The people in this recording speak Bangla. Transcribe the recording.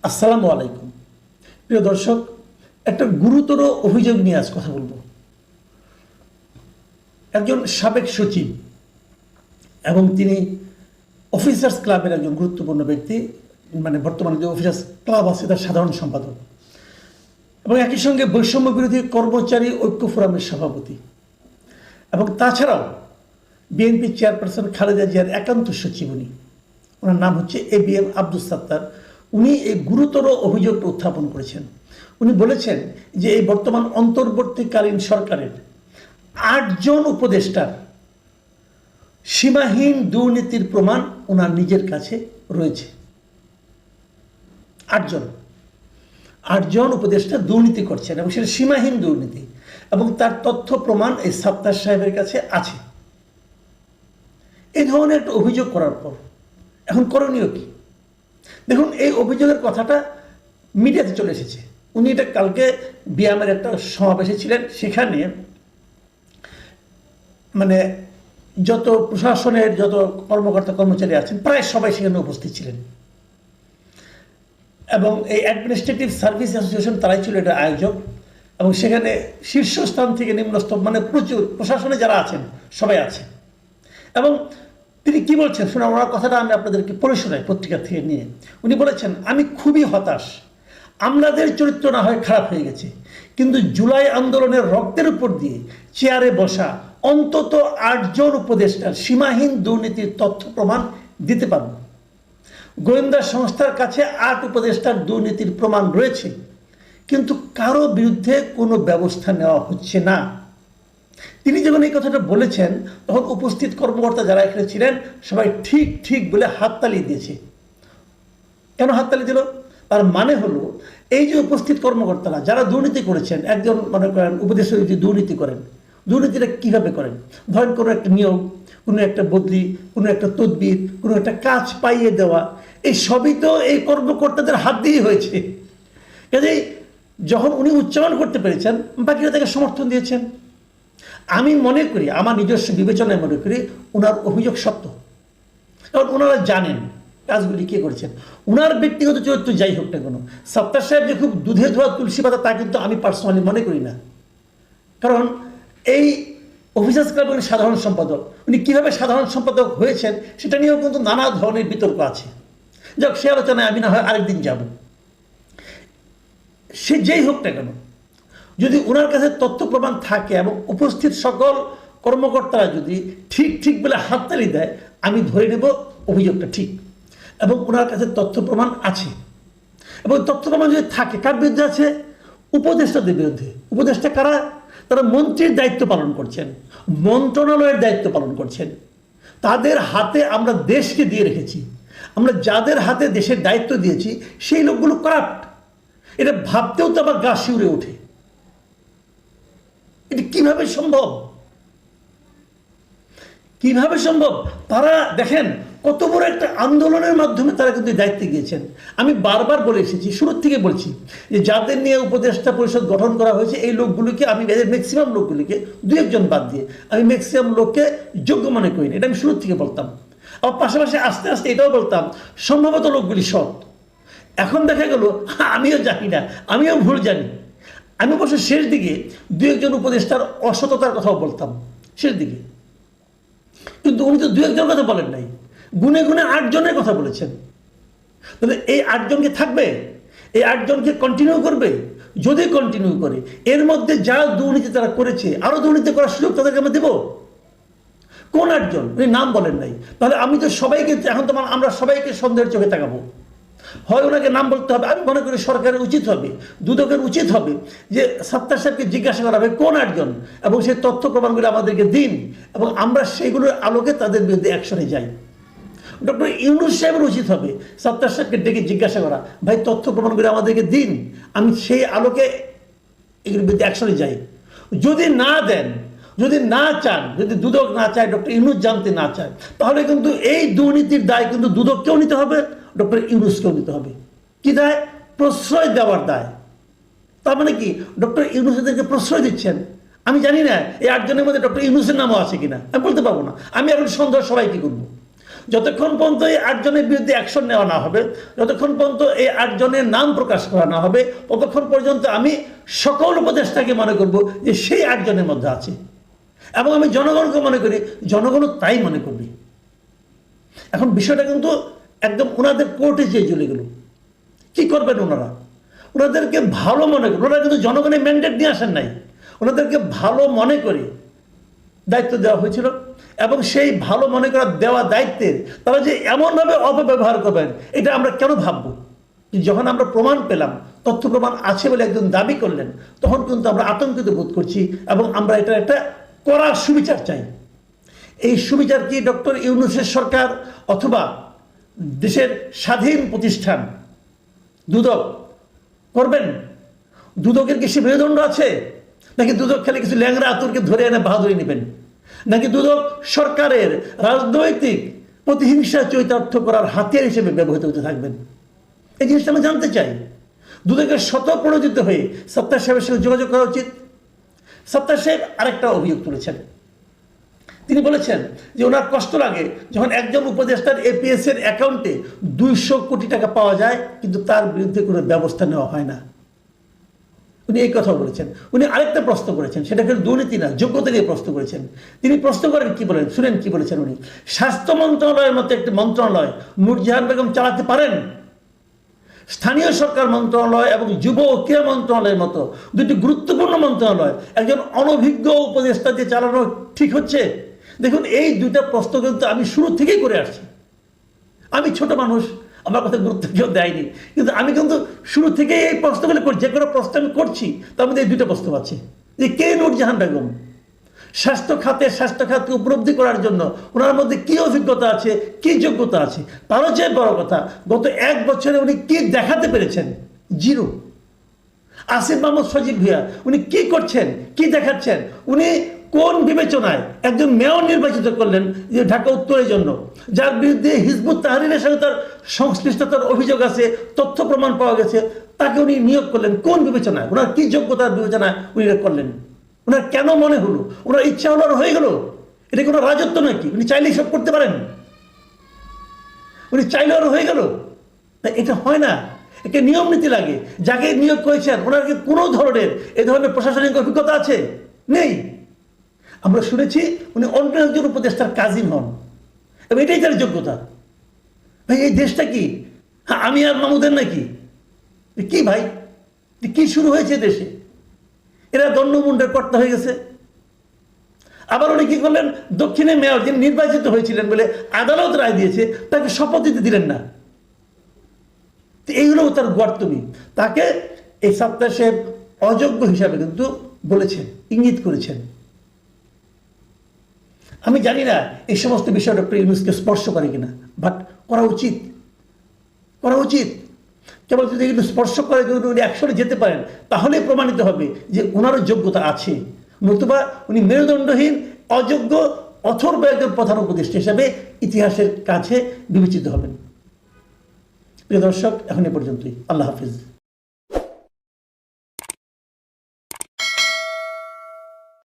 আসসালামু আলাইকুম। প্রিয় দর্শক, একটা গুরুতর অভিযোগ নিয়ে আজ কথা বলবো। একজন সাবেক সচিব এবং তিনি অফিসার্স ক্লাবের একজন গুরুত্বপূর্ণ ব্যক্তি, মানে বর্তমানে যে অফিসার্স ক্লাব আছে তার সাধারণ সম্পাদক, এবং একই সঙ্গে বৈষম্য বিরোধী কর্মচারী ঐক্য ফোরামের সভাপতি, এবং তাছাড়াও বিএনপি চেয়ারপারসন খালেদা জিয়ার একান্ত সচিব উনি। ওনার নাম হচ্ছে ABM আব্দুস সাত্তার। উনি এই গুরুতর অভিযোগটা উত্থাপন করেছেন। উনি বলেছেন যে এই বর্তমান অন্তর্বর্তীকালীন সরকারের 8 জন উপদেষ্টার সীমাহীন দুর্নীতির প্রমাণ ওনার নিজের কাছে রয়েছে। 8 জন উপদেষ্টা দুর্নীতি করছেন এবং সেটা সীমাহীন দুর্নীতি, এবং তার তথ্য প্রমাণ এই সাত্তার সাহেবের কাছে আছে। এই ধরনের একটা অভিযোগ করার পর এখন করণীয় কি? দেখুন, এই অভিযোগের কথাটা মিডিয়াতে চলে এসেছে। উনি এটা কালকে বিয়ামের একটা সমাবেশে ছিলেন, সেখানে মানে যত প্রশাসনের যত কর্মকর্তা কর্মচারী আছেন প্রায় সবাই সেখানে উপস্থিত ছিলেন, এবং এই অ্যাডমিনিস্ট্রেটিভ সার্ভিস অ্যাসোসিয়েশন তারাই ছিল এটা আয়োজক, এবং সেখানে শীর্ষস্থান থেকে নিম্নস্তর মানে প্রচুর প্রশাসনে যারা আছেন সবাই আছে। এবং তিনি কি বলছেন শোনা, ওনার কথাটা আমি আপনাদেরকে পড়ে শোনাই পত্রিকা থেকে নিয়ে। উনি বলেছেন, আমি খুবই হতাশ। আমলাদের চরিত্র না হয় খারাপ হয়ে গেছে, কিন্তু জুলাই আন্দোলনের রক্তের উপর দিয়ে চেয়ারে বসা অন্তত 8 জন উপদেষ্টার সীমাহীন দুর্নীতির তথ্য প্রমাণ দিতে পারব। গোয়েন্দা সংস্থার কাছে 8 উপদেষ্টার দুর্নীতির প্রমাণ রয়েছে, কিন্তু কারো বিরুদ্ধে কোনো ব্যবস্থা নেওয়া হচ্ছে না। তিনি যখন এই কথাটা বলেছেন তখন উপস্থিত কর্মকর্তা যারা এখানে ছিলেন সবাই ঠিক ঠিক বলে হাততালি দিয়েছে। কেন হাততালি দিল? তার মানে হলো এই যে উপস্থিত কর্মকর্তারা যারা দুর্নীতি করেছেন, একজন মনে করেন উপদেষ্টা যদি দুর্নীতি করেন, দুর্নীতিটা কীভাবে করেন? ধরেন কোনো একটা নিয়োগ, কোনো একটা বদলি, কোনো একটা তদবির, কোনো একটা কাজ পাইয়ে দেওয়া, এই সবই তো এই কর্মকর্তাদের হাত দিয়েই হয়েছে। কাজেই যখন উনি উচ্চারণ করতে পেরেছেন, বাকিরা তাকে সমর্থন দিয়েছেন। আমি মনে করি, আমার নিজস্ব বিবেচনায় মনে করি ওনার অভিযোগ সত্য, কারণ ওনারা জানেন কাজগুলি কে করেছেন। ওনার ব্যক্তিগত চরিত্র যাই হোক না কেন, সাত্তার সাহেব যে খুব দুধে ধোয়া তুলসী পাতা তা কিন্তু আমি পার্সোনালি মনে করি না। কারণ এই অফিসার্স ক্লাবের সাধারণ সম্পাদক, উনি কীভাবে সাধারণ সম্পাদক হয়েছেন সেটা নিয়েও কিন্তু নানা ধরনের বিতর্ক আছে। যাক, সে আলোচনায় আমি না হয় আরেকদিন যাব। সে যেই হোক না কেন, যদি ওনার কাছে তথ্য প্রমাণ থাকে এবং উপস্থিত সকল কর্মকর্তারা যদি ঠিক ঠিক বলে হাততালি দেয়, আমি ধরে নেব অভিযোগটা ঠিক এবং ওনার কাছে তথ্য প্রমাণ আছে। এবং তথ্য প্রমাণ যদি থাকে, কার বিরুদ্ধে আছে? উপদেষ্টাদের বিরুদ্ধে। উপদেষ্টা কারা? তারা মন্ত্রীর দায়িত্ব পালন করছেন, মন্ত্রণালয়ের দায়িত্ব পালন করছেন। তাদের হাতে আমরা দেশকে দিয়ে রেখেছি। আমরা যাদের হাতে দেশের দায়িত্ব দিয়েছি সেই লোকগুলো কারাপ্ট। এটা ভাবতেও তো আবার গা শিউরে ওঠে। এটা কিভাবে সম্ভব? কিভাবে সম্ভব? তারা দেখেন কত বড় একটা আন্দোলনের মাধ্যমে তারা কিন্তু দায়িত্বে গিয়েছেন। আমি বারবার বলে এসেছি, শুরুর থেকে বলছি যে যাদের নিয়ে উপদেষ্টা পরিষদ গঠন করা হয়েছে এই লোকগুলোকে আমি, এদের ম্যাক্সিমাম লোকগুলিকে, 2-1 জন বাদ দিয়ে আমি ম্যাক্সিমাম লোককে যোগ্য মনে করি না। এটা আমি শুরুর থেকে বলতাম। আবার পাশাপাশি আস্তে আস্তে এটাও বলতাম সম্ভবত লোকগুলি সৎ। এখন দেখা গেল আমিও জানি না, আমিও ভুল জানি। আমি অবশ্য শেষ দিকে 2-1 জন উপদেষ্টার অসততার কথাও বলতাম শেষ দিকে, কিন্তু উনি তো 2-1 জনের কথা বলেন নাই, গুনে গুনে 8 জনের কথা বলেছেন। তাহলে এই 8 জনকে থাকবে? এই 8 জনকে কন্টিনিউ করবে? যদি কন্টিনিউ করে, এর মধ্যে যা দুর্নীতি তারা করেছে আরো দুর্নীতি করার সুযোগ তাদেরকে আমরা দেব? কোন 8 জন? উনি নাম বলেন নাই। তাহলে আমি তো সবাইকে, এখন তো আমরা সবাইকে সন্দেহের চোখে তাকাবো। হয় ওনাকে নাম বলতে হবে। আমি মনে করি সরকারের উচিত হবে, দুদকের উচিত হবে যে সাত্তার সাহেবকে জিজ্ঞাসা করা হবে কোন 8 জন, এবং সেই তথ্য প্রমাণগুলো আমাদেরকে দিন এবং আমরা সেইগুলোর আলোকে তাদের বিরুদ্ধে অ্যাকশনে যাই। ডক্টর ইউনূস সাহেবের উচিত হবে সাত্তার সাহেবকে ডেকে জিজ্ঞাসা করা, ভাই তথ্য প্রমাণগুলো আমাদেরকে দিন, আমি সেই আলোকে এগুলোর বিরুদ্ধে অ্যাকশনে যাই। যদি না দেন, যদি না চান, যদি দুদক না চায়, ডক্টর ইউনূস জানতে না চায়, তাহলে কিন্তু এই দুর্নীতির দায় কিন্তু দুদককেও নিতে হবে, ডক্টর ইউনূসকেও নিতে হবে। কি দায়? প্রশ্রয় দেওয়ার দায়। তার মানে কি ডক্টর ইউনূস এদেরকে প্রশ্রয় দিচ্ছেন? আমি জানি না এই 8 জনের মধ্যে ডক্টর ইউনূসের নামও আছে কিনা, আমি বলতে পারবো না। আমি এখন সন্দেহ সবাই কি করবো? যতক্ষণ পর্যন্ত এই 8 জনের বিরুদ্ধে অ্যাকশন নেওয়া না হবে, যতক্ষণ পর্যন্ত এই 8 জনের নাম প্রকাশ করা না হবে, ততক্ষণ পর্যন্ত আমি সকল উপদেষ্টাকে মনে করব যে সেই 8 জনের মধ্যে আছে। এবং আমি জনগণকে মনে করি, জনগণও তাই মনে করবে। এখন বিষয়টা কিন্তু একদম ওনাদের কোর্টে যেয়ে চলে গেল। কি করবেন ওনারা? ওনাদেরকে ভালো মনে করে, ওনারা কিন্তু জনগণের ম্যান্ডেট নিয়ে আসেন নাই, ওনাদেরকে ভালো মনে করে দায়িত্ব দেওয়া হয়েছিল। এবং সেই ভালো মনে করার দেওয়া দায়িত্বের তারা যে এমনভাবে অপব্যবহার করবেন, এটা আমরা কেন ভাববো? যখন আমরা প্রমাণ পেলাম, তথ্য প্রমাণ আছে বলে একজন দাবি করলেন, তখন কিন্তু আমরা আতঙ্কিত বোধ করছি এবং আমরা এটা একটা কড়া সুবিচার চাই। এই সুবিচার কি ডক্টর ইউনূসের সরকার অথবা দেশের স্বাধীন প্রতিষ্ঠান দুদক করবেন? দুদকের কি সে মেরুদণ্ড আছে? নাকি দুদক খেলে কিছু ল্যাংরা আতুরকে ধরে এনে বাহাদুরি নেবেন? নাকি দুদক সরকারের রাজনৈতিক প্রতিহিংসা চরিতার্থ করার হাতিয়ার হিসেবে ব্যবহৃত হতে থাকবেন? এই জিনিসটা আমি জানতে চাই। দুদকের স্বতঃপ্রণোদিত হয়ে সত্তার সাহেবের সঙ্গে যোগাযোগ করা উচিত। সত্তার সাহেব আরেকটা অভিযোগ তুলেছেন। তিনি বলেছেন যে ওনার কষ্ট লাগে যখন একজন উপদেষ্টার এপিএস এর অ্যাকাউন্টে 200 কোটি টাকা পাওয়া যায়, কিন্তু তার বিরুদ্ধে কোনো ব্যবস্থা নেওয়া হয় না। উনি এই কথা বলেছেন। উনি আরেকটা প্রশ্ন করেছেন, সেটা কিন্তু দুর্নীতি না, যোগ্যতা নিয়ে প্রশ্ন করেছেন। তিনি প্রশ্ন করেন কি বলেন, শুনেন কি বলেছেন উনি। স্বাস্থ্য মন্ত্রণালয়ের মতো একটি মন্ত্রণালয় নূরজাহান বেগম চালাতে পারেন? স্থানীয় সরকার মন্ত্রণালয় এবং যুব ও ক্রীড়া মন্ত্রণালয়ের মতো দুটি গুরুত্বপূর্ণ মন্ত্রণালয় একজন অনভিজ্ঞ উপদেষ্টা দিয়ে চালানো ঠিক হচ্ছে? দেখুন, এই দুইটা প্রশ্ন কিন্তু আমি শুরু থেকেই করে আসছি। আমি ছোট মানুষ, আমার কথা গুরুত্ব কেউ দেয়নি, কিন্তু আমি কিন্তু শুরু থেকেই এই প্রশ্নগুলো করছি। যে কোনো প্রশ্ন আমি করছি তার মধ্যে এই দুইটা প্রশ্ন আছে যে কে নূরজাহান বেগম, স্বাস্থ্য খাতকে উপলব্ধি করার জন্য ওনার মধ্যে কি অভিজ্ঞতা আছে, কি যোগ্যতা আছে। তারও চেয়ে বড় কথা, গত 1 বছরে উনি কি দেখাতে পেরেছেন? জিরো। আসিফ মাহমুদ সজীব ভুঁইয়া উনি কি করছেন, কি দেখাচ্ছেন? উনি কোন বিবেচনায় একজন মেয়র নির্বাচিত করলেন যে ঢাকা উত্তরের জন্য, যার বিরুদ্ধে হিজবুত তাহরীরের সাথে তার সংশ্লিষ্টতার অভিযোগ আছে, তথ্য প্রমাণ পাওয়া গেছে, তাকে উনি নিয়োগ করলেন কোন বিবেচনায়? ওনার কি যোগ্যতার বিবেচনায় উনি করলেন? ওনার কেন মনে হলো? ওনার ইচ্ছা হলো আর হয়ে গেল? এটা কোনো রাজত্ব নাকি? উনি চাইলেই সব করতে পারেন? উনি চাইলে আর হয়ে গেল? এটা হয় না। একে নিয়ম নীতি লাগে। যাকে নিয়োগ করেছেন ওনার কি কোনো ধরনের এ ধরনের প্রশাসনিক অভিজ্ঞতা আছে? নেই। আমরা শুনেছি উনি অন্য একজন উপদেষ্টার কাজিন হন এবং এটাই তার যোগ্যতা। ভাই, এই দেশটা কি আমি আর মামুদের নাকি? কি ভাই, কি শুরু হয়েছে দেশে? এরা দণ্ডমুণ্ডের কর্তা হয়ে গেছে। আবার উনি কি করলেন, দক্ষিণে মেয়র যিনি নির্বাচিত হয়েছিলেন বলে আদালত রায় দিয়েছে, তাকে শপথ দিতে দিলেন না। এই হলো তার গর্তমি। তাকে এই সত্তার সাহেব অযোগ্য হিসাবে কিন্তু বলেছেন, ইঙ্গিত করেছেন। আমি জানি না এই সমস্ত বিষয় ডক্টর ইউনূসকে স্পর্শ করে কিনা, বাট করা উচিত, করা উচিত। কেবল যদি এগুলো স্পর্শ করে, যদি উনি অ্যাকশনে যেতে পারেন, তাহলে প্রমাণিত হবে যে ওনারও যোগ্যতা আছে। নতুবা উনি মেরুদণ্ডহীন, অযোগ্য, অথর্ব একজন প্রধান উপদেষ্টা হিসাবে ইতিহাসের কাছে বিবেচিত হবেন। প্রিয় দর্শক, এখন এ পর্যন্তই। আল্লাহ হাফিজ।